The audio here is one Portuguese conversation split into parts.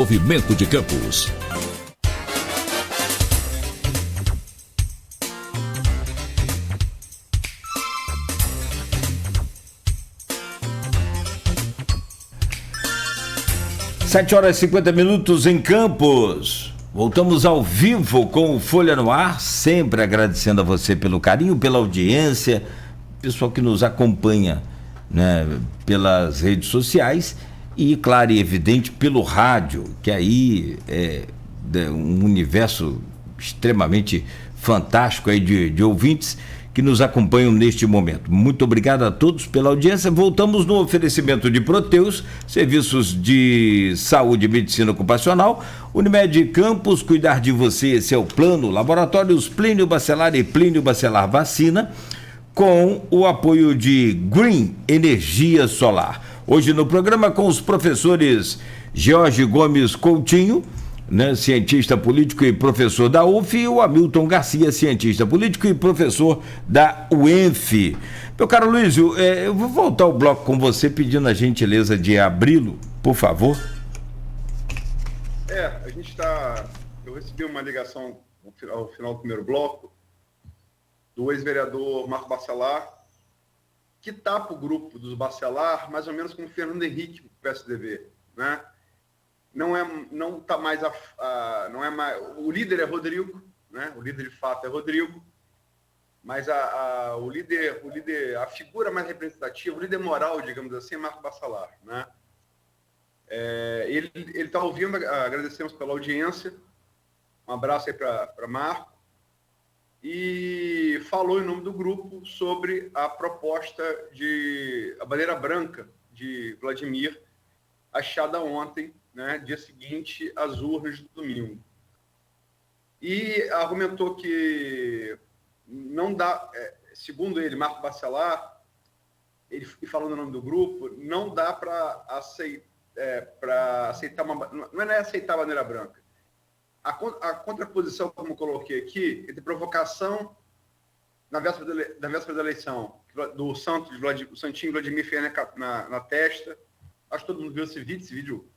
Movimento de Campos. Sete horas e 50 minutos em Campos. Voltamos ao vivo com o Folha no Ar, sempre agradecendo a você pelo carinho, pela audiência, pessoal que nos acompanha, né, pelas redes sociais e, claro e evidente, pelo rádio, que aí é um universo extremamente fantástico aí de ouvintes que nos acompanham neste momento. Muito obrigado a todos pela audiência. Voltamos no oferecimento de Proteus, serviços de saúde e medicina ocupacional. Unimed Campos, cuidar de você, esse é o plano. Laboratórios Plínio Bacelar e Plínio Bacelar Vacina, com o apoio de Green Energia Solar. Hoje no programa com os professores Jorge Gomes Coutinho, né, cientista político e professor da UF, e o Hamilton Garcia, cientista político e professor da UENF. Meu caro Luísio, eu vou voltar o bloco com você pedindo a gentileza de abri-lo, por favor. Eu recebi uma ligação ao final do primeiro bloco do ex-vereador Marco Bacelar, que tapa o grupo dos Bacelar mais ou menos como Fernando Henrique, do PSDB, né? Não tá mais não é mais, o líder é Rodrigo, né? O líder de fato é Rodrigo, mas o líder, a figura mais representativa, o líder moral, digamos assim, é Marco Bacelar, né? Ele está ouvindo, agradecemos pela audiência, um abraço aí para Marco, e falou em nome do grupo sobre a proposta de a bandeira branca de Vladimir, achada ontem, né, dia seguinte às urnas do domingo. E argumentou que não dá, segundo ele, Marco Bacelar, ele falando o nome do grupo, não dá para aceitar não é aceitar a bandeira branca. A contraposição, como coloquei aqui, entre provocação na véspera da eleição do Santinho Vladimir Ferreira na testa. Acho que todo mundo viu esse vídeo.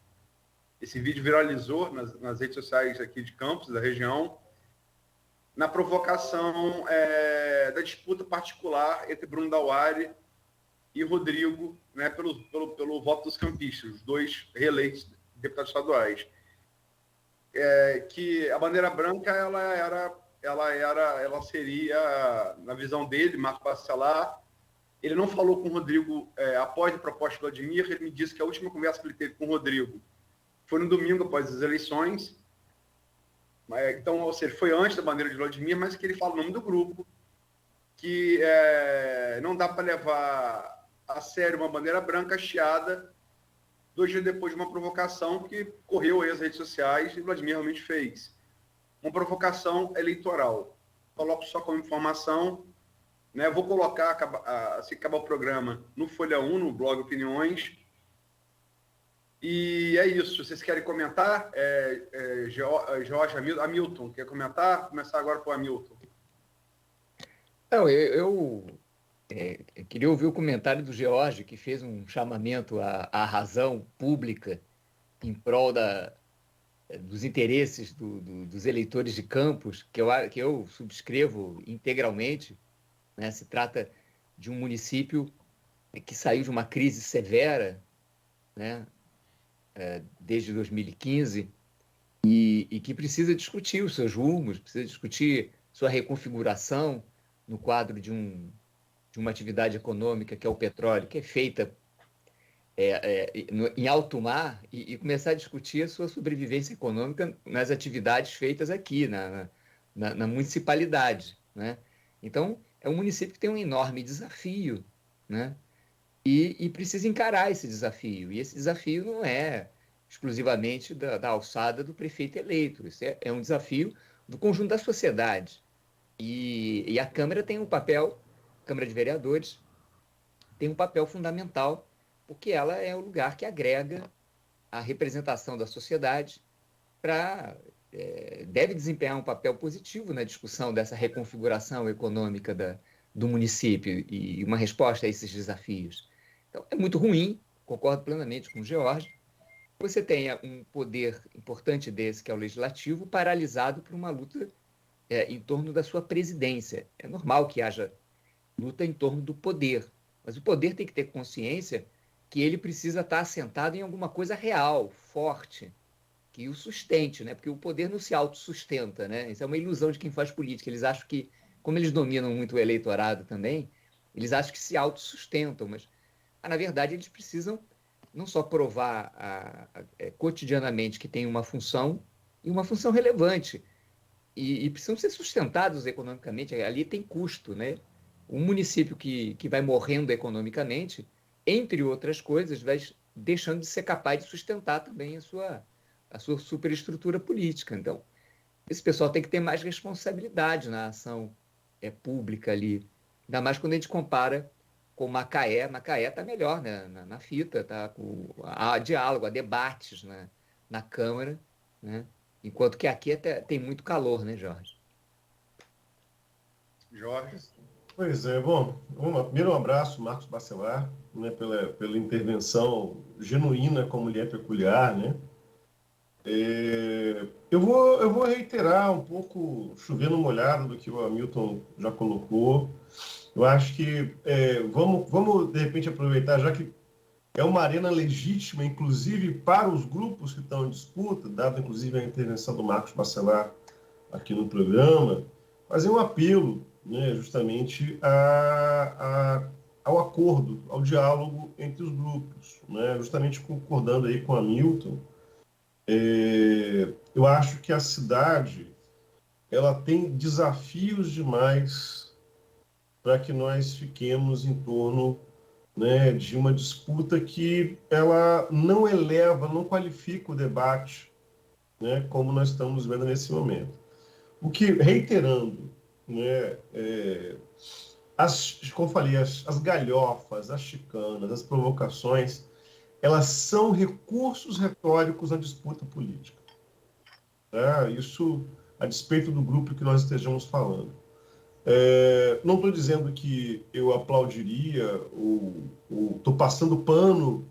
Esse vídeo viralizou nas redes sociais aqui de Campos, da região, na provocação da disputa particular entre Bruno Dauari e Rodrigo, né, pelo voto dos campistas, os dois reeleitos deputados estaduais. Que a bandeira branca ela seria, na visão dele, Marco Bacelar. Ele não falou com o Rodrigo após a proposta do Vladimir. Ele me disse que a última conversa que ele teve com o Rodrigo foi no domingo, após as eleições. Então, ou seja, foi antes da bandeira de Vladimir, mas que ele fala o nome do grupo, que não dá para levar a sério uma bandeira branca hasteada 2 dias depois de uma provocação que correu aí as redes sociais e Vladimir realmente fez. Uma provocação eleitoral. Coloco só como informação, né? Vou colocar, se acabar o programa, no Folha 1, no blog Opiniões. E é isso. Vocês querem comentar? Jorge, Hamilton, quer comentar? Vou começar agora com o Hamilton. Não, eu queria ouvir o comentário do George, que fez um chamamento à razão pública em prol dos interesses dos eleitores de Campos, que eu subscrevo integralmente, né? Se trata de um município que saiu de uma crise severa, né, desde 2015, e que precisa discutir os seus rumos, precisa discutir sua reconfiguração no quadro de uma atividade econômica, que é o petróleo, que é feita em alto mar, e começar a discutir a sua sobrevivência econômica nas atividades feitas aqui, na municipalidade, né? Então, é um município que tem um enorme desafio, né? E precisa encarar esse desafio. E esse desafio não é exclusivamente da alçada do prefeito eleito. Isso é um desafio do conjunto da sociedade. E a Câmara tem um papel, a Câmara de Vereadores, tem um papel fundamental, porque ela é o lugar que agrega a representação da sociedade deve desempenhar um papel positivo na discussão dessa reconfiguração econômica do município e uma resposta a esses desafios. Então, é muito ruim, concordo plenamente com o George, você tenha um poder importante desse, que é o legislativo, paralisado por uma luta em torno da sua presidência. É normal que haja luta em torno do poder, mas o poder tem que ter consciência que ele precisa estar assentado em alguma coisa real, forte, que o sustente, né? Porque o poder não se autossustenta, né? Isso é uma ilusão de quem faz política. Eles acham que, como eles dominam muito o eleitorado também, eles acham que se autossustentam, mas, na verdade, eles precisam não só provar cotidianamente que tem uma função, e uma função relevante, e precisam ser sustentados economicamente. Ali tem custo, né? Um município que vai morrendo economicamente, entre outras coisas, vai deixando de ser capaz de sustentar também a sua superestrutura política. Então, esse pessoal tem que ter mais responsabilidade na ação pública ali, ainda mais quando a gente compara com Macaé. Macaé está melhor, né? na fita, está há diálogo, há debates na Câmara, né? Enquanto que aqui tem muito calor, né, Jorge? Jorge? Pois é, bom, primeiro um abraço, Marcos Bacelar, né, pela intervenção genuína como lhe é peculiar, né? Eu vou reiterar um pouco, chovendo molhado do que o Hamilton já colocou. Eu acho que vamos, de repente, aproveitar, já que é uma arena legítima, inclusive para os grupos que estão em disputa, dada inclusive a intervenção do Marcos Bacelar aqui no programa, fazer um apelo, né, justamente ao acordo, ao diálogo entre os grupos, né, justamente concordando aí com o Hamilton. Eu acho que a cidade ela tem desafios demais para que nós fiquemos em torno, né, de uma disputa que ela não eleva, não qualifica o debate, né, como nós estamos vendo nesse momento. O que, reiterando, né, como eu falei, as galhofas, as chicanas, as provocações, elas são recursos retóricos na disputa política. Isso a despeito do grupo que nós estejamos falando. Não estou dizendo que eu aplaudiria ou estou passando pano,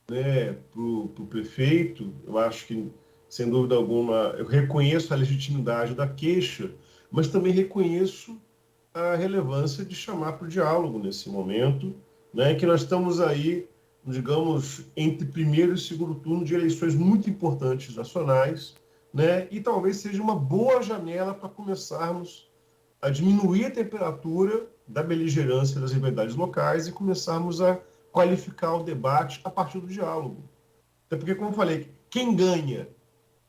né, para o prefeito. Eu acho que, sem dúvida alguma, eu reconheço a legitimidade da queixa, mas também reconheço a relevância de chamar para o diálogo nesse momento, né, que nós estamos aí, digamos, entre primeiro e segundo turno de eleições muito importantes nacionais, né, e talvez seja uma boa janela para começarmos a diminuir a temperatura da beligerância das rivalidades locais e começarmos a qualificar o debate a partir do diálogo. Até porque, como eu falei, quem ganha,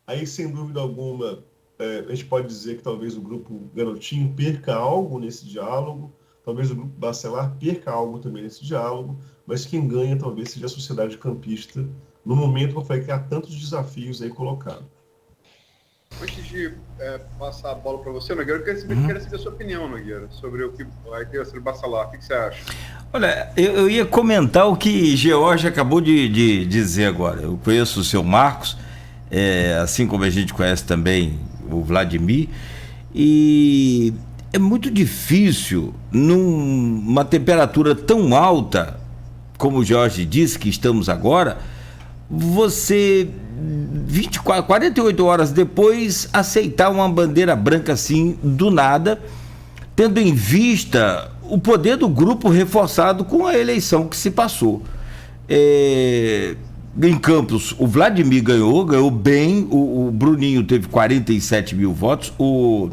aí sem dúvida alguma, a gente pode dizer que talvez o grupo Garotinho perca algo nesse diálogo, talvez o grupo Bacelar perca algo também nesse diálogo, mas quem ganha talvez seja a sociedade campista, no momento que eu falei que há tantos desafios aí colocados. Antes de passar a bola para você, Nogueira, eu queria saber a sua opinião, Nogueira, sobre o que vai ter o Bacelar. O que você acha? Olha, eu ia comentar o que George acabou de dizer agora. Eu conheço o seu Marcos, assim como a gente conhece também o Vladimir, e é muito difícil, numa temperatura tão alta, como o Jorge disse que estamos agora, você 48 horas depois aceitar uma bandeira branca assim do nada, tendo em vista o poder do grupo reforçado com a eleição que se passou. Em Campos, o Vladimir ganhou bem, o Bruninho teve 47 mil votos, o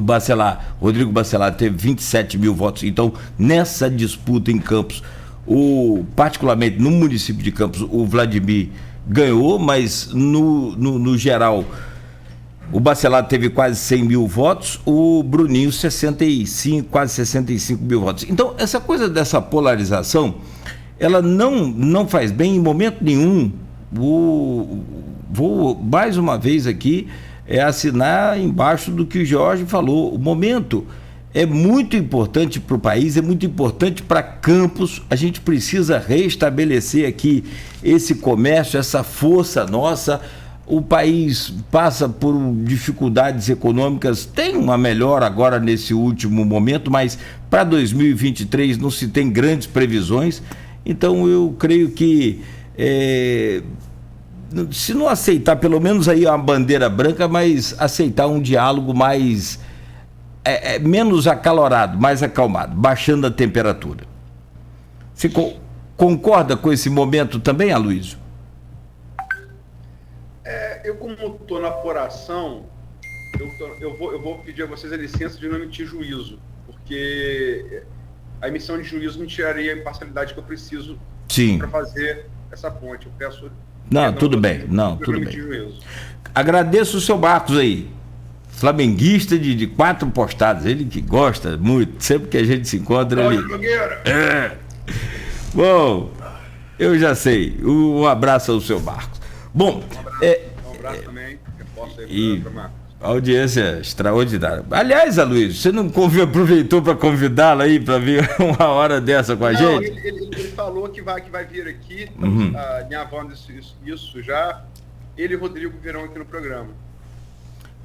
Bacelar, Rodrigo Bacelar teve 27 mil votos. Então, nessa disputa em Campos, particularmente no município de Campos, o Vladimir ganhou, mas no geral o Bacelar teve quase 100 mil votos, o Bruninho quase 65 mil votos. Então, essa coisa dessa polarização, ela não faz bem em momento nenhum. Vou mais uma vez aqui assinar embaixo do que o Jorge falou. O momento é muito importante para o país, é muito importante para Campos. A gente precisa restabelecer aqui esse comércio, essa força nossa. O país passa por dificuldades econômicas, tem uma melhora agora nesse último momento, mas para 2023 não se tem grandes previsões. Então eu creio que se não aceitar, pelo menos aí uma bandeira branca, mas aceitar um diálogo mais menos acalorado, mais acalmado, baixando a temperatura. Você concorda com esse momento também, Aloysio? Eu, como estou na apuração, eu vou pedir a vocês a licença de não emitir juízo, porque a emissão de juízo me tiraria a imparcialidade que eu preciso para fazer essa ponte. Eu peço... Não, tudo bem. Não, tudo bem. Juízo. Agradeço o seu Marcos aí, flamenguista de 4 postadas, ele que gosta muito, sempre que a gente se encontra, ele... Bom, eu já sei. Um abraço ao seu Marcos. Bom, um abraço também. E a audiência extraordinária. Aliás, Aloysio, você não aproveitou para convidá-lo aí para vir uma hora dessa com a gente? Ele falou que vai vir aqui, minha avó isso já. Ele e o Rodrigo virão aqui no programa.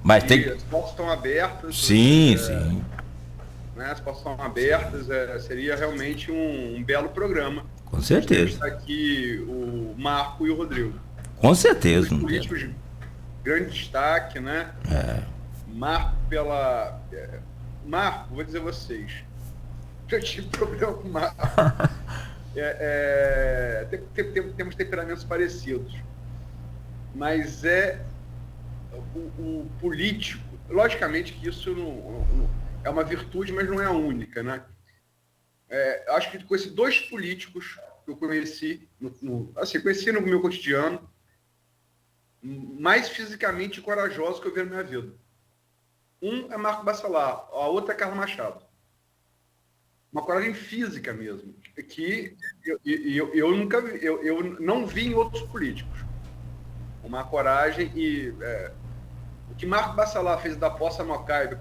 Mas as portas estão abertas. Sim. Né, as portas estão abertas, seria realmente um belo programa. Com certeza. Está aqui o Marco e o Rodrigo. Com certeza. Os políticos de grande destaque, né? Marco Marco, vou dizer a vocês, já tive problema com o Marco. Temos temperamentos parecidos. Mas o político, logicamente que isso não é uma virtude, mas não é a única, né? Acho que com esses 2 políticos que eu conheci, conheci no meu cotidiano, mais fisicamente corajosos que eu vi na minha vida. Um é Marco Bacelar, a outra é Carla Machado. Uma coragem física mesmo, que eu nunca vi, eu não vi em outros políticos. Uma coragem o que Marco Bacelar fez da Poça Mocaibe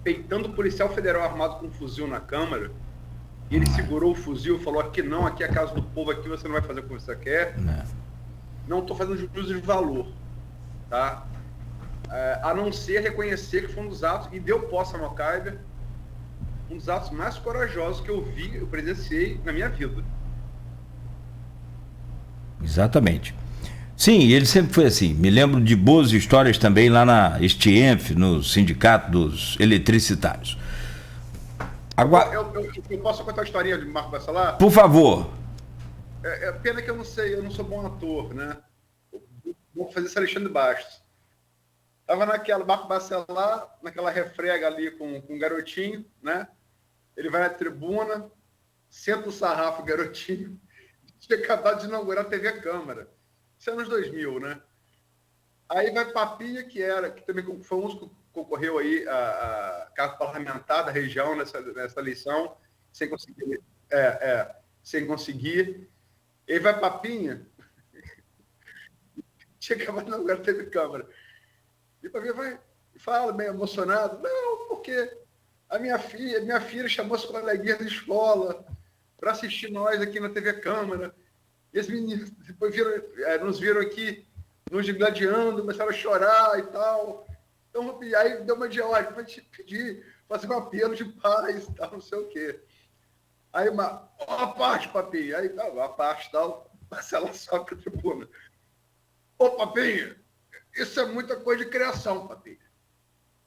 peitando o policial federal armado com um fuzil na Câmara, e ele segurou o fuzil e falou: aqui não, aqui é a casa do povo, aqui você não vai fazer o que você quer. Não estou fazendo juízo de valor, tá? A não ser reconhecer que foi um dos atos, e deu Poça Mocaibe, um dos atos mais corajosos que eu presenciei na minha vida. Exatamente. Sim, ele sempre foi assim. Me lembro de boas histórias também lá na Stienf, no Sindicato dos Eletricitários. Agora... Eu posso contar a historinha de Marco Bacelar? Por favor. Pena que eu não sou bom ator, né? Vou fazer esse Alexandre Bastos. Tava Marco Bacelar, naquela refrega ali com um garotinho, né? Ele vai na tribuna, senta o sarrafo, o garotinho, tinha acabado de inaugurar a TV Câmara. Isso é anos 2000, né? Aí vai Papinha, que também foi um que concorreu aí a cargo parlamentar da região nessa eleição, sem conseguir. Sem conseguir. Aí vai Papinha, tinha acabado de inaugurar a TV Câmara. E Papinha fala, meio emocionado: não, porque a minha filha chamou as coleguinhas da escola para assistir nós aqui na TV Câmara. E os meninos depois nos viram aqui, nos gladiando, começaram a chorar e tal. Então, aí deu uma de olha, para te pedir, fazer um apelo de paz e tal, não sei o quê. Aí a parte, Papinha. Aí a parte tal, Marcela sobe para a tribuna. Ô, Papinha, isso é muita coisa de criação, Papinha.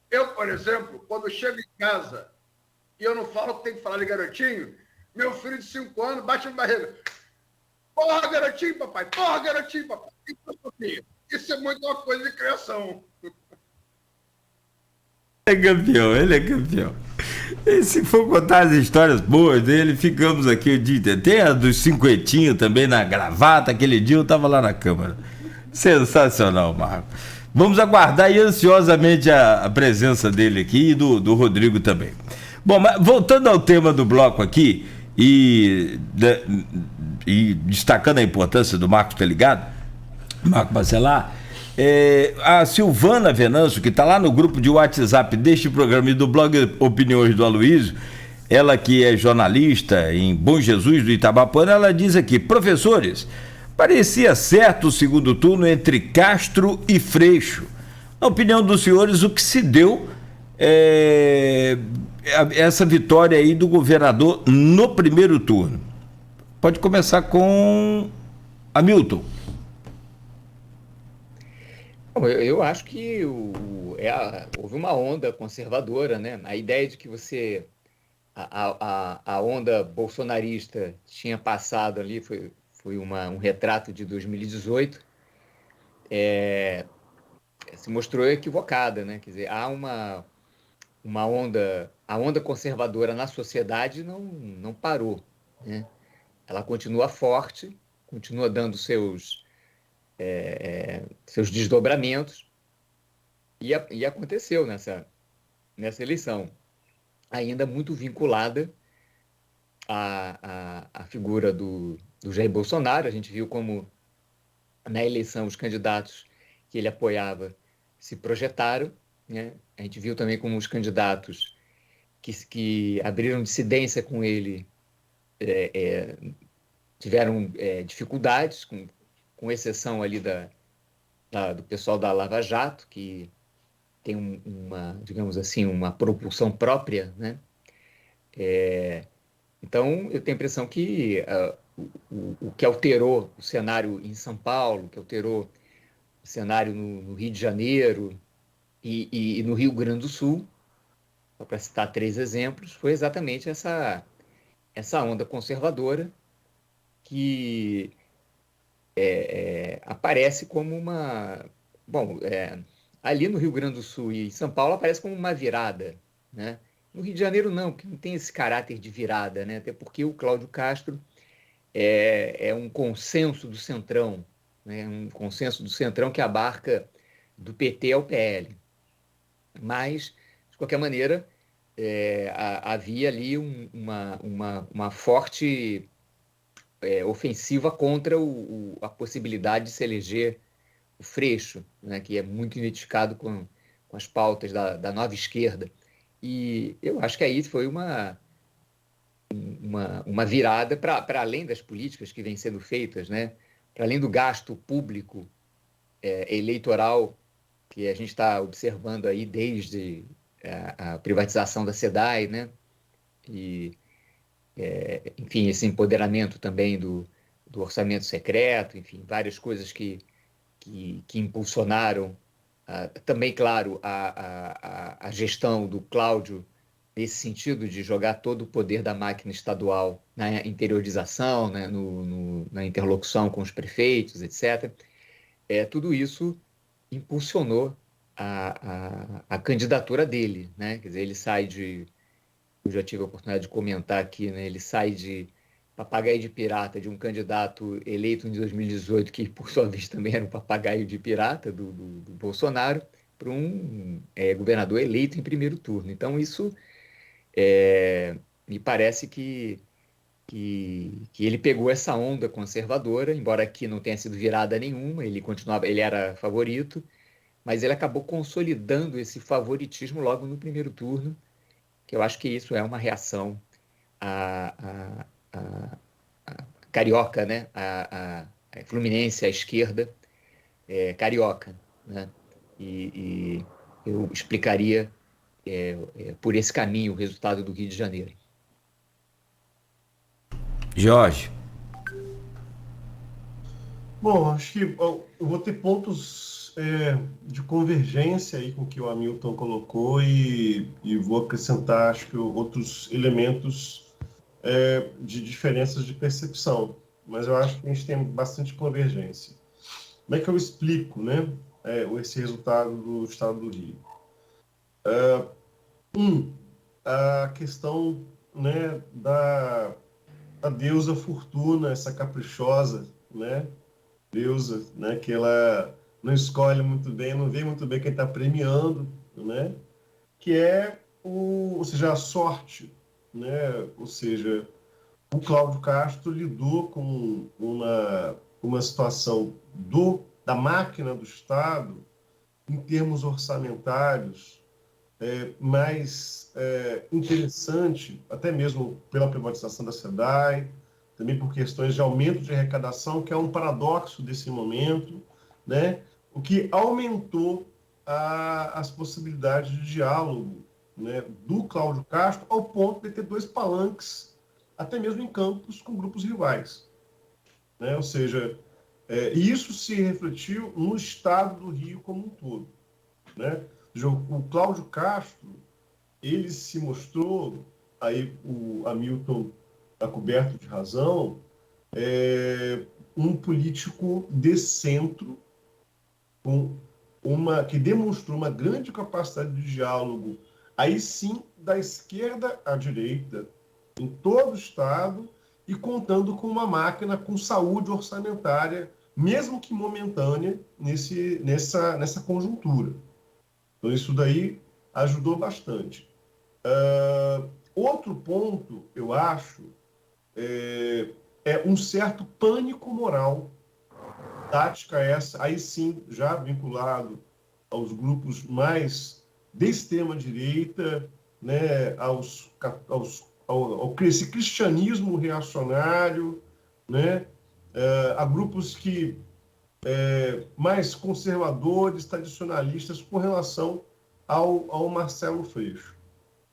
Eu, por exemplo, quando eu chego em casa e eu não falo que tem que falar de garotinho, meu filho de 5 anos bate na barriga. Porra, garotinho, papai! Porra, garotinho, papai! Isso é muito uma coisa de criação. Ele é campeão. E se for contar as histórias boas dele, ficamos aqui o dia inteiro. Tem a dos cinquentinhos também na gravata, aquele dia eu estava lá na Câmara. Sensacional, Marco. Vamos aguardar aí ansiosamente a presença dele aqui e do Rodrigo também. Bom, mas voltando ao tema do bloco aqui, e destacando a importância do Marcos ter ligado, Marco Bacelar, a Silvana Venâncio, que está lá no grupo de WhatsApp deste programa e do blog Opiniões do Aloysio, ela que é jornalista em Bom Jesus do Itabapana, ela diz aqui: professores, parecia certo o segundo turno entre Castro e Freixo. Na opinião dos senhores, o que se deu essa vitória aí do governador no primeiro turno? Pode começar com Hamilton. Bom, eu acho que houve uma onda conservadora, né? A ideia de que a onda bolsonarista tinha passado ali, foi um retrato de 2018, se mostrou equivocada, né? Quer dizer, há uma onda, a onda conservadora na sociedade não parou, né? Ela continua forte, continua dando seus desdobramentos, e aconteceu nessa eleição, ainda muito vinculada à figura do Jair Bolsonaro. A gente viu como na eleição os candidatos que ele apoiava se projetaram, né? A gente viu também como os candidatos que abriram dissidência com ele tiveram dificuldades, com exceção ali do pessoal da Lava Jato, que tem digamos assim, uma propulsão própria, né? Então, eu tenho a impressão que o que alterou o cenário em São Paulo, que alterou o cenário no Rio de Janeiro e no Rio Grande do Sul, só para citar três exemplos, foi exatamente essa onda conservadora que aparece como uma... Bom, ali no Rio Grande do Sul e em São Paulo aparece como uma virada, né? No Rio de Janeiro não, porque não tem esse caráter de virada, né? Até porque o Cláudio Castro é um consenso do Centrão, né? Um consenso do Centrão que abarca do PT ao PL. Mas, de qualquer maneira, havia ali uma forte ofensiva contra a possibilidade de se eleger o Freixo, né? Que é muito identificado com as pautas da nova esquerda. E eu acho que aí foi uma virada para além das políticas que vêm sendo feitas, né? Para além do gasto público eleitoral que a gente está observando aí desde a privatização da SEDAI, né? E, enfim, esse empoderamento também do orçamento secreto, enfim, várias coisas que impulsionaram também, claro, a gestão do Cláudio nesse sentido de jogar todo o poder da máquina estadual na interiorização, né, na interlocução com os prefeitos, etc. Tudo isso impulsionou a candidatura dele, né? Quer dizer, ele sai eu já tive a oportunidade de comentar aqui, né? Ele sai de papagaio de pirata de um candidato eleito em 2018, que por sua vez também era um papagaio de pirata do Bolsonaro, para um governador eleito em primeiro turno. Então, isso me parece que ele pegou essa onda conservadora, embora aqui não tenha sido virada nenhuma, ele era favorito, mas ele acabou consolidando esse favoritismo logo no primeiro turno, que eu acho que isso é uma reação à carioca, né? A Fluminense, à esquerda, carioca, né? E eu explicaria por esse caminho o resultado do Rio de Janeiro. Jorge. Bom, acho que eu vou ter pontos de convergência aí com o que o Hamilton colocou e vou acrescentar, acho que outros elementos de diferenças de percepção. Mas eu acho que a gente tem bastante convergência. Como é que eu explico, né, esse resultado do Estado do Rio? A questão, né, da deusa Fortuna, essa caprichosa, né, deusa, né, que ela não escolhe muito bem, não vê muito bem quem está premiando, né, que ou seja, a sorte, né, ou seja, o Cláudio Castro lidou com uma situação da máquina do Estado em termos orçamentários mais interessante, até mesmo pela privatização da SEDAI, também por questões de aumento de arrecadação, que é um paradoxo desse momento, né? O que aumentou as possibilidades de diálogo, né, do Cláudio Castro, ao ponto de ter dois palanques, até mesmo em campos com grupos rivais, né? Ou seja, E isso se refletiu no estado do Rio como um todo, né? O Cláudio Castro, ele se mostrou, aí o Hamilton está coberto de razão, um político de centro, que demonstrou uma grande capacidade de diálogo, aí sim, da esquerda à direita, em todo o Estado, e contando com uma máquina com saúde orçamentária, mesmo que momentânea, nessa conjuntura. Então, isso daí ajudou bastante. Outro ponto, eu acho, é um certo pânico moral, tática essa, aí sim, já vinculado aos grupos mais de extrema-direita, né, ao esse cristianismo reacionário, né, a grupos que mais conservadores, tradicionalistas, com relação ao Marcelo Freixo,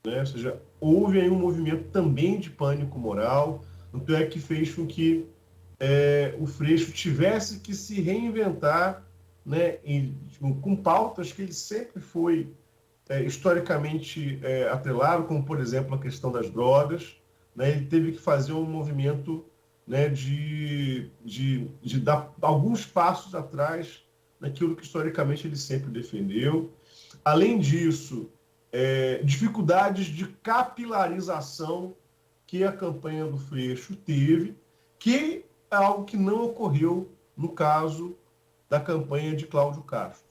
né? Ou seja, houve aí um movimento também de pânico moral, tanto é que fez com que o Freixo tivesse que se reinventar, né, com pautas que ele sempre foi historicamente atrelado, como, por exemplo, a questão das drogas, né? Ele teve que fazer um movimento, né, de dar alguns passos atrás naquilo que historicamente ele sempre defendeu. Além disso, dificuldades de capilarização que a campanha do Freixo teve, que é algo que não ocorreu no caso da campanha de Cláudio Castro.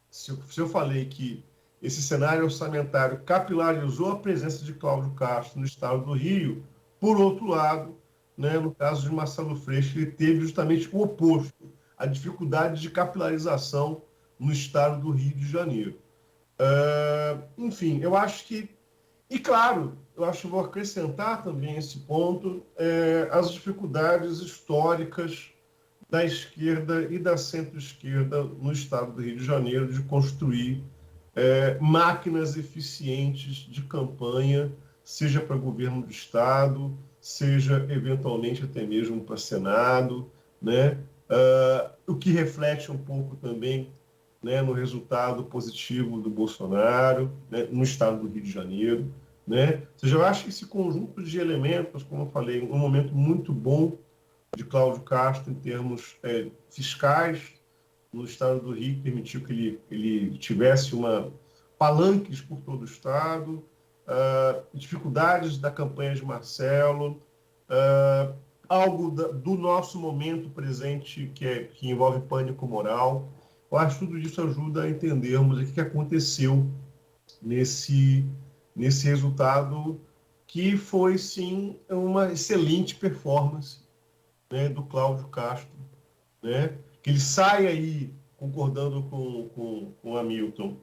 Se eu falei que esse cenário orçamentário capilarizou a presença de Cláudio Castro no estado do Rio, por outro lado, né, no caso de Marcelo Freixo, ele teve justamente o oposto, a dificuldade de capilarização no estado do Rio de Janeiro. Enfim, eu acho que... E, claro, eu acho que vou acrescentar também esse ponto, as dificuldades históricas da esquerda e da centro-esquerda no estado do Rio de Janeiro de construir máquinas eficientes de campanha, seja para governo do estado, seja eventualmente até mesmo para Senado, né? O que reflete um pouco também, né, no resultado positivo do Bolsonaro, né, no estado do Rio de Janeiro, né? Ou seja, eu acho que esse conjunto de elementos, como eu falei, um momento muito bom de Cláudio Castro em termos fiscais no estado do Rio, que permitiu que ele tivesse palanques por todo o estado, dificuldades da campanha de Marcelo, algo do nosso momento presente que envolve pânico moral. Eu acho que tudo isso ajuda a entendermos o que aconteceu nesse resultado, que foi, sim, uma excelente performance, né, do Cláudio Castro, né? Que ele sai aí, concordando com o Hamilton,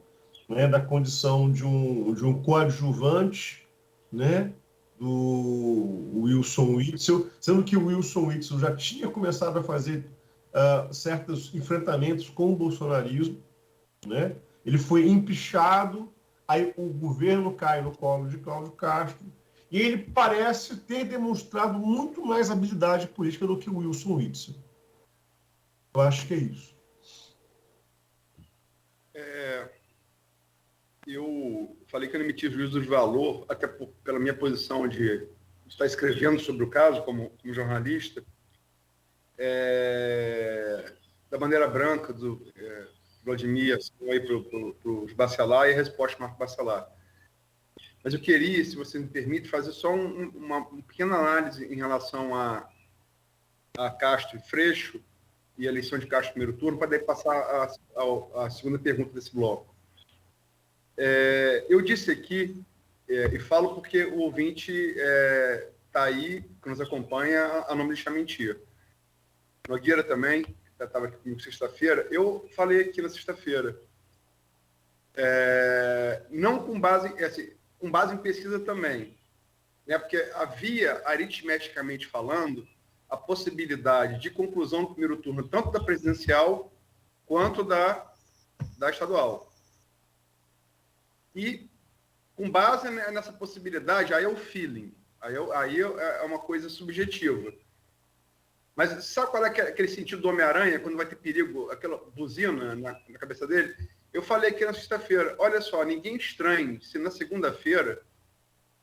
né, da condição de um coadjuvante, né, do Wilson Witzel, sendo que o Wilson Witzel já tinha começado a fazer certos enfrentamentos com o bolsonarismo, né? Ele foi empichado, aí o governo cai no colo de Cláudio Castro, e ele parece ter demonstrado muito mais habilidade política do que o Wilson Witzel. Eu acho que é isso. Eu falei que eu não emiti juízo de valor, até pela minha posição de estar escrevendo sobre o caso como jornalista, da bandeira branca do Vladimir para os Bacelar e a resposta do Marco Bacelar. Mas eu queria, se você me permite, fazer só uma pequena análise em relação a Castro e Freixo e a eleição de Castro no primeiro turno, para daí passar a segunda pergunta desse bloco. Eu disse aqui, e falo porque o ouvinte está aí, que nos acompanha, a nome de Chamentia. Nogueira também, que estava aqui comigo sexta-feira. Eu falei aqui na sexta-feira. Não com base... com base em pesquisa também, né? Porque havia, aritmeticamente falando, a possibilidade de conclusão do primeiro turno, tanto da presidencial quanto da estadual. E, com base nessa possibilidade, aí é o feeling, aí é uma coisa subjetiva. Mas sabe qual é aquele sentido do Homem-Aranha, quando vai ter perigo, aquela buzina na cabeça dele? Eu falei aqui na sexta-feira, olha só, ninguém estranhe se na segunda-feira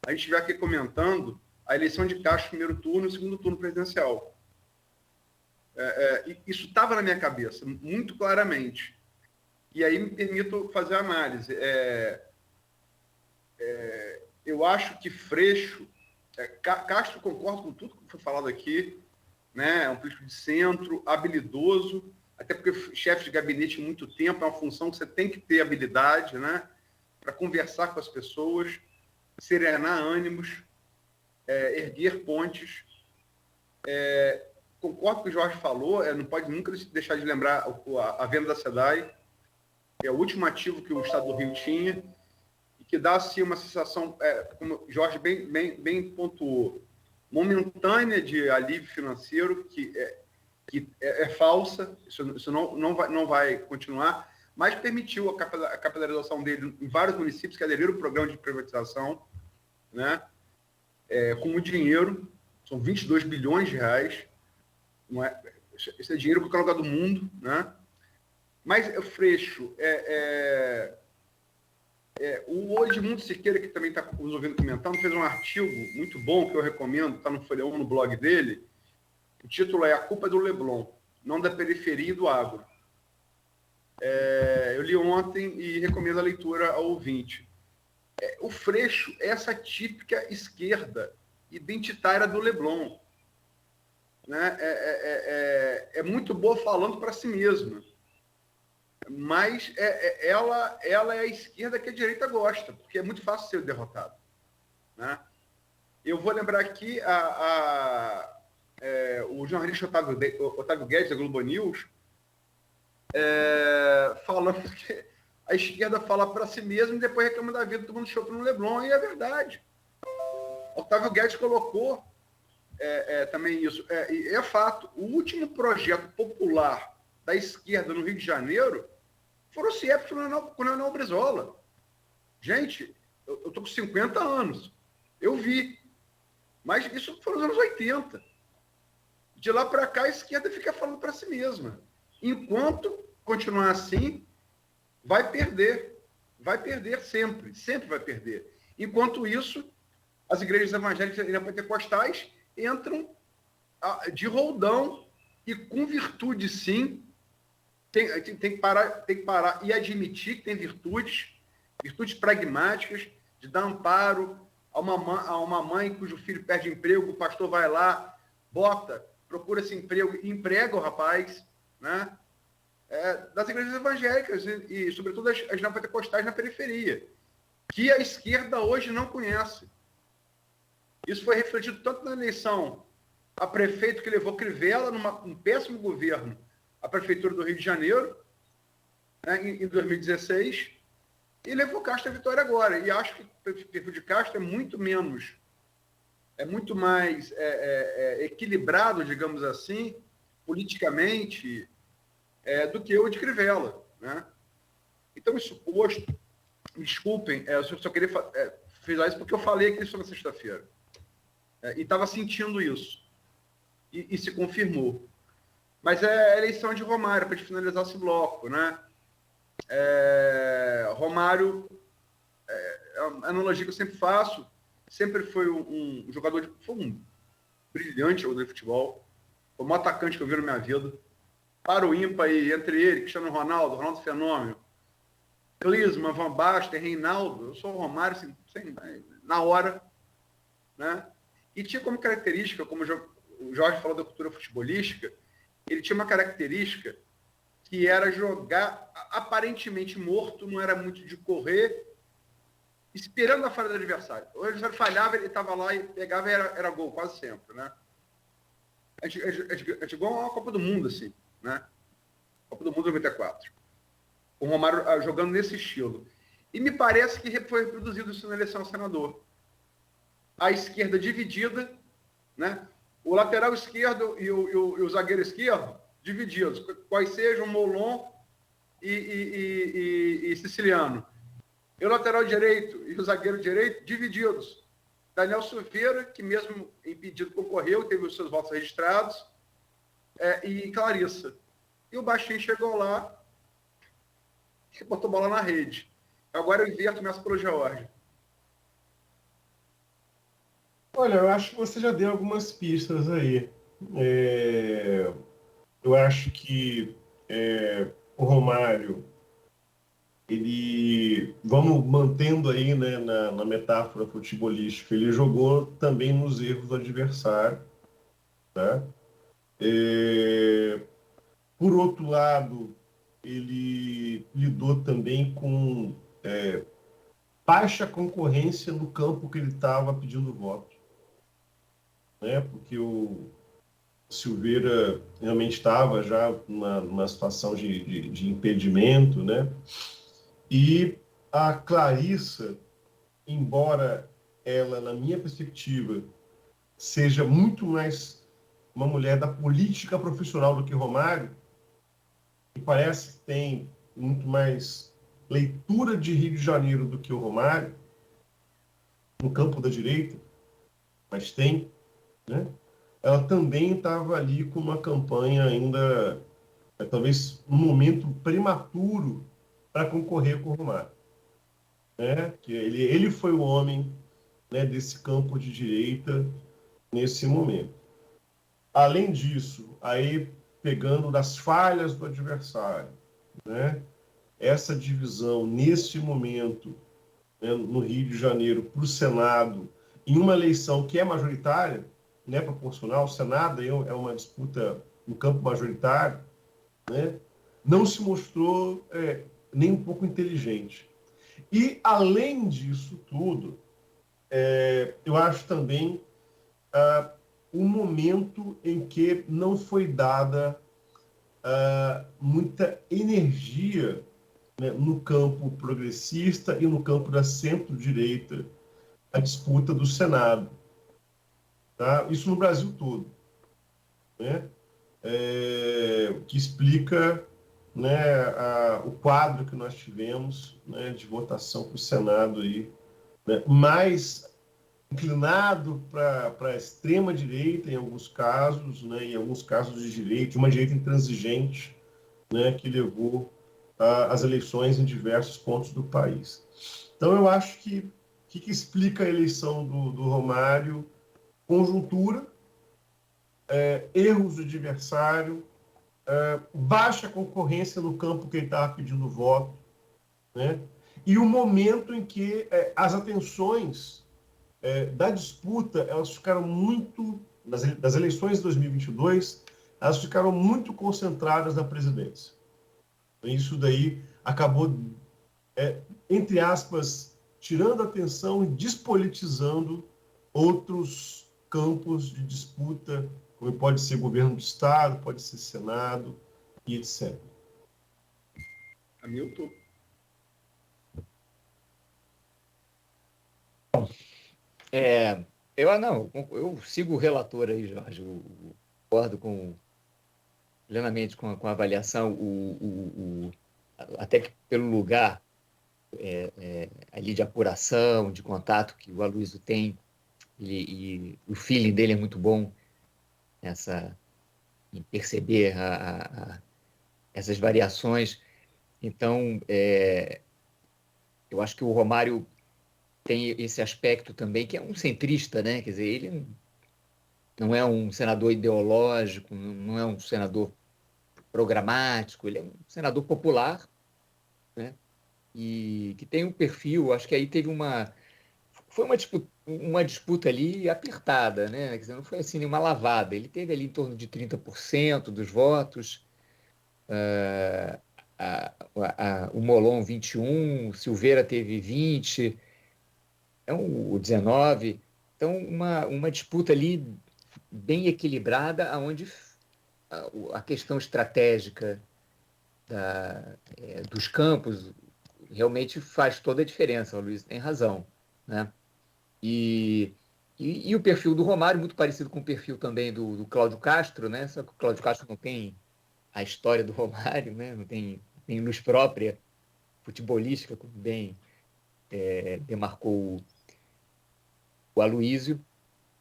a gente estiver aqui comentando a eleição de Castro no primeiro turno e segundo turno presidencial. Isso estava na minha cabeça, muito claramente. E aí me permito fazer a análise. Eu acho que Freixo... Castro, concordo com tudo que foi falado aqui, né? É um político de centro, habilidoso, até porque chefe de gabinete há muito tempo é uma função que você tem que ter habilidade, né? Para conversar com as pessoas, serenar ânimos, erguer pontes. Concordo com o que o Jorge falou, não pode nunca deixar de lembrar a venda da SEDAI, é o último ativo que o Estado do Rio tinha, e que dá assim, uma sensação, como o Jorge bem pontuou, momentânea de alívio financeiro, que é falsa, isso não vai continuar, mas permitiu a capitalização dele em vários municípios que aderiram ao programa de privatização, né? Com muito dinheiro, são 22 bilhões de reais, não é, esse é dinheiro para qualquer lugar do mundo, né? Mas Freixo, o Edmundo Siqueira, que também está nos ouvindo comentando, fez um artigo muito bom que eu recomendo, está no Folha 1, no blog dele. O título é A Culpa é do Leblon, não da periferia e do agro. Eu li ontem e recomendo a leitura ao ouvinte. O Freixo é essa típica esquerda identitária do Leblon. Né? É muito boa falando para si mesma. Mas ela é a esquerda que a direita gosta, porque é muito fácil ser derrotado. Né? Eu vou lembrar aqui o jornalista Otávio Guedes, da Globo News, falando que a esquerda fala para si mesma e depois reclama da vida tomando chope no Leblon, e é verdade. Otávio Guedes colocou também isso. E é fato, o último projeto popular da esquerda no Rio de Janeiro foram os CIEPs com o Leonel Brizola. Gente, eu estou com 50 anos. Eu vi. Mas isso foi nos anos 80. De lá para cá, a esquerda fica falando para si mesma. Enquanto continuar assim, vai perder. Vai perder sempre. Sempre vai perder. Enquanto isso, as igrejas evangélicas e pentecostais entram de roldão e com virtude, sim. Tem que parar e admitir que tem virtudes pragmáticas, de dar amparo a uma mãe cujo filho perde emprego, o pastor vai lá, procura esse emprego e emprega o rapaz, né? Das igrejas evangélicas e sobretudo, as neopentecostais na periferia, que a esquerda hoje não conhece. Isso foi refletido tanto na eleição a prefeito, que levou Crivella num péssimo governo, a Prefeitura do Rio de Janeiro, né, em 2016, e levou Castro à vitória agora. E acho que o perfil de Castro é muito mais equilibrado, digamos assim, politicamente, do que o de Crivella. Né? Então, isso posto, me desculpem, eu só queria fazer isso porque eu falei aqui isso na sexta-feira. E estava sentindo isso. E se confirmou. Mas é a eleição de Romário, para finalizar esse bloco, né? Romário, é uma analogia que eu sempre faço, sempre foi um jogador, foi um brilhante jogador de futebol, foi o maior atacante que eu vi na minha vida. Para o ímpar aí, entre ele, Cristiano Ronaldo Fenômeno, Klinsmann, Van Basten, Reinaldo, eu sou o Romário, assim, na hora, né? E tinha como característica, como o Jorge falou da cultura futebolística, ele tinha uma característica que era jogar aparentemente morto, não era muito de correr, esperando a falha do adversário. O adversário falhava, ele estava lá e pegava e era gol, quase sempre, né? É igual uma Copa do Mundo, assim, né? Copa do Mundo 94. O Romário jogando nesse estilo. E me parece que foi reproduzido isso na eleição ao senador. A esquerda dividida, né? O lateral esquerdo e o zagueiro esquerdo divididos, quais sejam Molon e Siciliano. E o lateral direito e o zagueiro direito divididos. Daniel Silveira, que mesmo impedido concorreu, teve os seus votos registrados, e Clarissa. E o baixinho chegou lá e botou bola na rede. Agora eu inverto, começo pelo George. Olha, eu acho que você já deu algumas pistas aí. Eu acho que o Romário, ele, vamos mantendo aí, né, na metáfora futebolística, ele jogou também nos erros do adversário, né? Por outro lado, ele lidou também com baixa concorrência no campo que ele estava pedindo voto, né? Porque o Silveira realmente estava já numa situação de impedimento, né? E a Clarissa, embora ela, na minha perspectiva, seja muito mais uma mulher da política profissional do que Romário, e parece que tem muito mais leitura de Rio de Janeiro do que o Romário, no campo da direita, mas tem, né? Ela também estava ali com uma campanha ainda, talvez, um momento prematuro para concorrer com o Romário, né? Que ele foi o homem, né, desse campo de direita nesse momento. Além disso, aí pegando das falhas do adversário, né? Essa divisão nesse momento, né, no Rio de Janeiro para o Senado, em uma eleição que é majoritária, né, proporcional, o Senado é uma disputa no campo majoritário, né, não se mostrou nem um pouco inteligente. E, além disso tudo, eu acho também o momento em que não foi dada muita energia, né, no campo progressista e no campo da centro-direita, a disputa do Senado. Tá? Isso no Brasil todo, né? Que explica, né, o quadro que nós tivemos, né, de votação para o Senado aí, né, mais inclinado para a extrema direita em alguns casos, né, em alguns casos de direita, uma direita intransigente, né, que levou às eleições em diversos pontos do país. Então eu acho que explica a eleição do Romário: conjuntura, erros do adversário, baixa concorrência no campo que ele estava pedindo voto, né? E o momento em que as atenções da disputa, elas ficaram muito, das eleições de 2022, elas ficaram muito concentradas na presidência. Isso daí acabou, entre aspas, tirando a atenção e despolitizando outros campos de disputa, como pode ser governo do Estado, pode ser Senado e etc. Hamilton? Eu sigo o relator aí, Jorge. Eu concordo plenamente com a avaliação, até que pelo lugar ali de apuração, de contato que o Aloysio tem, e o feeling dele é muito bom em perceber essas variações. Então, eu acho que o Romário tem esse aspecto também, que é um centrista, né? Quer dizer, ele não é um senador ideológico, não é um senador programático, ele é um senador popular, né? E que tem um perfil, acho que aí foi uma disputa ali apertada, né? Quer dizer, não foi assim nenhuma lavada, ele teve ali em torno de 30% dos votos, o Molon 21%, o Silveira teve 20%, o 19%, então uma disputa ali bem equilibrada, onde a questão estratégica dos campos realmente faz toda a diferença. O Luiz tem razão, né? E o perfil do Romário, muito parecido com o perfil também do Cláudio Castro, né? Só que o Cláudio Castro não tem a história do Romário, né? Não tem luz própria futebolística, como bem demarcou o Aloysio.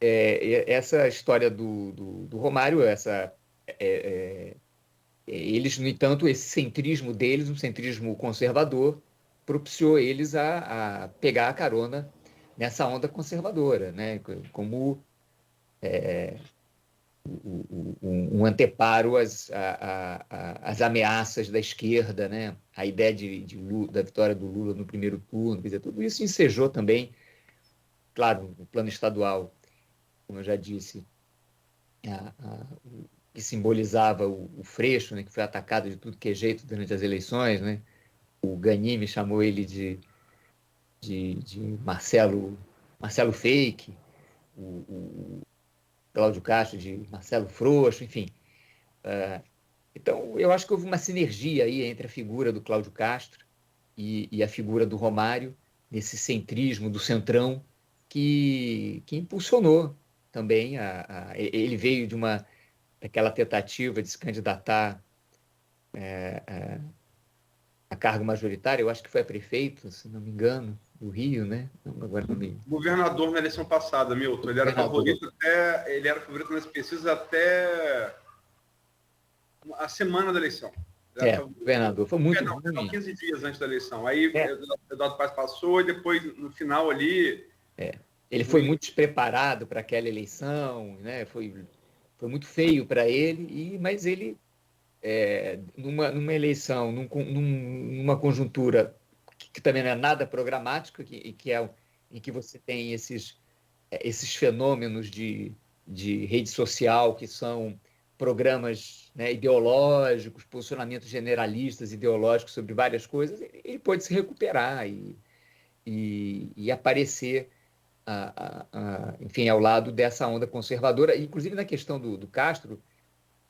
Essa história do Romário, essa eles, no entanto, esse centrismo deles, um centrismo conservador, propiciou eles a pegar a carona nessa onda conservadora, né? Como um anteparo às ameaças da esquerda, né? A ideia da vitória do Lula no primeiro turno, quer dizer, tudo isso ensejou também, claro, no plano estadual, como eu já disse, que simbolizava o Freixo, né? Que foi atacado de tudo que é jeito durante as eleições, né? O Ganime chamou ele de Marcelo Fake, o Cláudio Castro de Marcelo Frouxo, enfim. Então, eu acho que houve uma sinergia aí entre a figura do Cláudio Castro e a figura do Romário, nesse centrismo do centrão, que impulsionou também. Ele veio daquela tentativa de se candidatar a cargo majoritário, eu acho que foi a prefeito, se não me engano, do Rio, né? Agora não me... Governador na eleição passada, Milton. Ele era favorito nas pesquisas até a semana da eleição. Governador. Foi muito ruim. 15 dias antes da eleição. Aí Eduardo Paes passou e depois, no final ali... Ele foi muito despreparado para aquela eleição, né? Foi muito feio para ele, mas ele, numa eleição, numa conjuntura que também não é nada programática, em que você tem esses fenômenos de rede social, que são programas, né, ideológicos, posicionamentos generalistas ideológicos sobre várias coisas, ele pôde se recuperar e aparecer, enfim, ao lado dessa onda conservadora, inclusive na questão do Castro,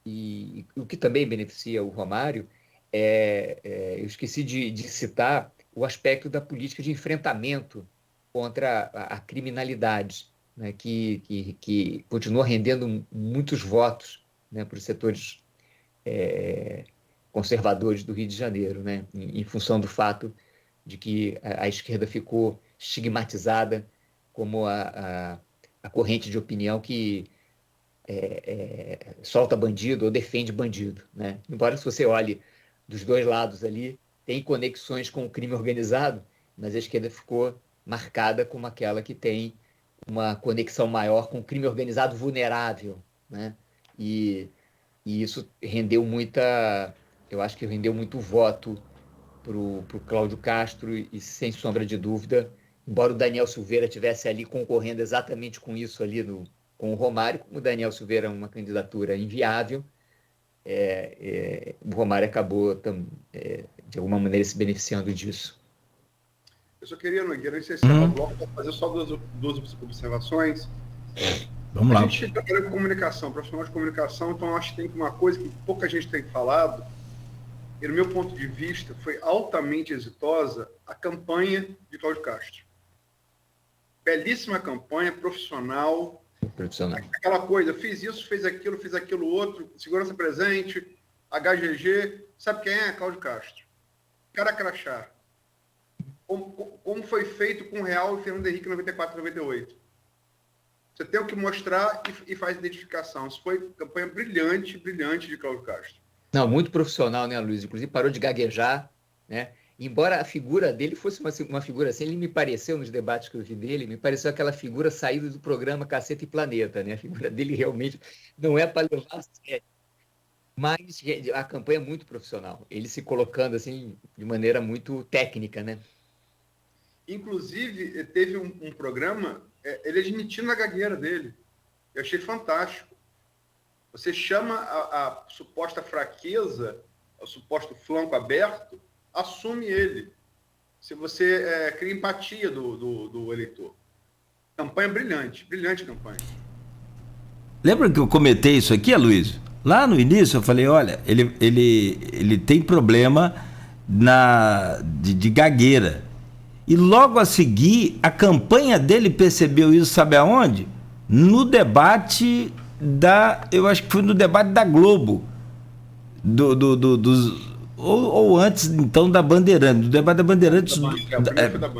e o que também beneficia o Romário, eu esqueci de citar o aspecto da política de enfrentamento contra a criminalidade, né, que continua rendendo muitos votos, né, para os setores conservadores do Rio de Janeiro, né, em função do fato de que a esquerda ficou estigmatizada como a corrente de opinião que solta bandido ou defende bandido, né? Embora, se você olhe dos dois lados ali, tem conexões com o crime organizado, mas a esquerda ficou marcada como aquela que tem uma conexão maior com o crime organizado vulnerável, né? E isso rendeu eu acho que rendeu muito voto para o Cláudio Castro, e sem sombra de dúvida, embora o Daniel Silveira estivesse ali concorrendo exatamente com isso ali com o Romário, como o Daniel Silveira é uma candidatura inviável, o Romário acabou, de alguma maneira, se beneficiando disso. Eu só queria, Nogueira, antes de encerrar o bloco, para fazer só duas observações. Vamos lá. A gente trabalha com comunicação, profissional de comunicação, então acho que tem uma coisa que pouca gente tem falado, e no meu ponto de vista foi altamente exitosa a campanha de Cláudio Castro. Belíssima campanha, profissional. Aquela coisa, fiz isso, fiz aquilo outro, segurança presente, HGG, sabe quem é? Cláudio Castro. Cara crachá. Como foi feito com o Real e Fernando Henrique em 94, 98. Você tem o que mostrar e faz identificação. Isso foi campanha brilhante de Cláudio Castro. Não, muito profissional, né, Luiz? Inclusive parou de gaguejar, né? Embora a figura dele fosse uma figura assim, ele me pareceu, nos debates que eu vi dele, me pareceu aquela figura saída do programa Caceta e Planeta, né? A figura dele realmente não é para levar a sério. Mas a campanha é muito profissional. Ele se colocando assim de maneira muito técnica, né? Inclusive, teve um programa, ele admitindo a gagueira dele. Eu achei fantástico. Você chama a suposta fraqueza, o suposto flanco aberto, assume ele. Se você cria empatia do eleitor. Campanha brilhante campanha. Lembra que eu comentei isso aqui, Luiz? Lá no início eu falei, olha, ele tem problema de gagueira. E logo a seguir, a campanha dele percebeu isso, sabe aonde? No debate eu acho que foi no debate da Globo, ou antes, então, da Bandeirantes, do debate da Bandeirantes,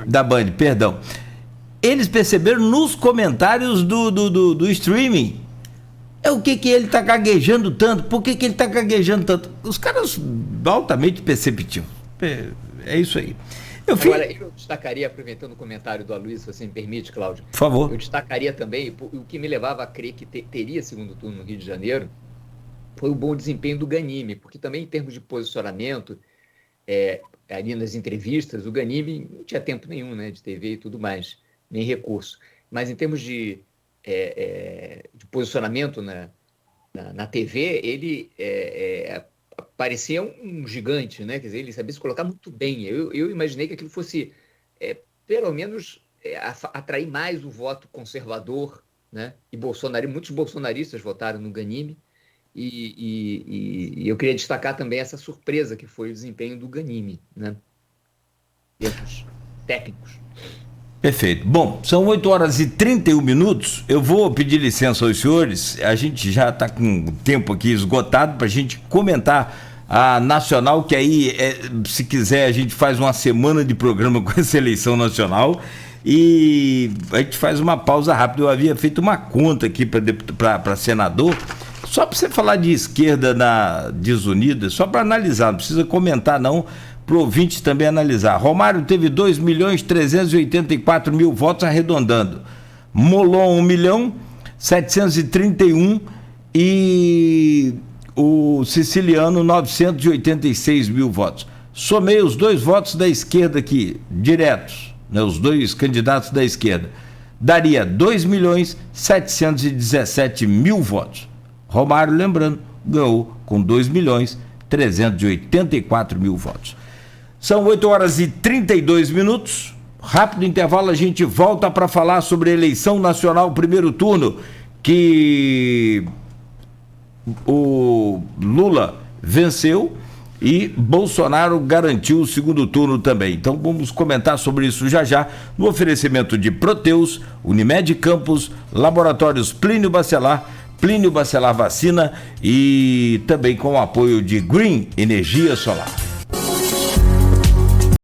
da Band, perdão. Eles perceberam nos comentários do streaming É o que ele está gaguejando tanto? Por que ele está gaguejando tanto? Os caras altamente perceptivos. É isso aí. Agora, eu destacaria, aproveitando o comentário do Aloysio, se você me permite, Cláudio. Por favor. Eu destacaria também, o que me levava a crer que teria segundo turno no Rio de Janeiro, foi o bom desempenho do Ganime, porque também em termos de posicionamento, ali nas entrevistas, o Ganime não tinha tempo nenhum, né, de TV e tudo mais, nem recurso. Mas em termos de posicionamento na TV, ele parecia um gigante, né? Quer dizer, ele sabia se colocar muito bem. Eu imaginei que aquilo fosse, pelo menos, atrair mais o voto conservador, né? E muitos bolsonaristas votaram no Ganime. E eu queria destacar também essa surpresa que foi o desempenho do Ganime, né? Em termos técnicos. Perfeito. Bom, são 8h31. Eu vou pedir licença aos senhores. A gente já está com o tempo aqui esgotado para a gente comentar a nacional, que aí, se quiser, a gente faz uma semana de programa com essa eleição nacional e a gente faz uma pausa rápida. Eu havia feito uma conta aqui para senador, só para você falar de esquerda na desunida, só para analisar, não precisa comentar não, para o ouvinte também analisar. Romário teve 2.384.000 votos, arredondando. Molon 1.731.000 e o Siciliano 986.000 votos. Somei os dois votos da esquerda aqui, diretos, né, os dois candidatos da esquerda, daria 2.717.000 votos. Romário, lembrando, ganhou com 2.384.000 votos. São 8h32. Rápido intervalo, a gente volta para falar sobre a eleição nacional, primeiro turno, que o Lula venceu e Bolsonaro garantiu o segundo turno também. Então vamos comentar sobre isso já no oferecimento de Proteus, Unimed Campos, Laboratórios Plínio Bacelar Vacina e também com o apoio de Green Energia Solar.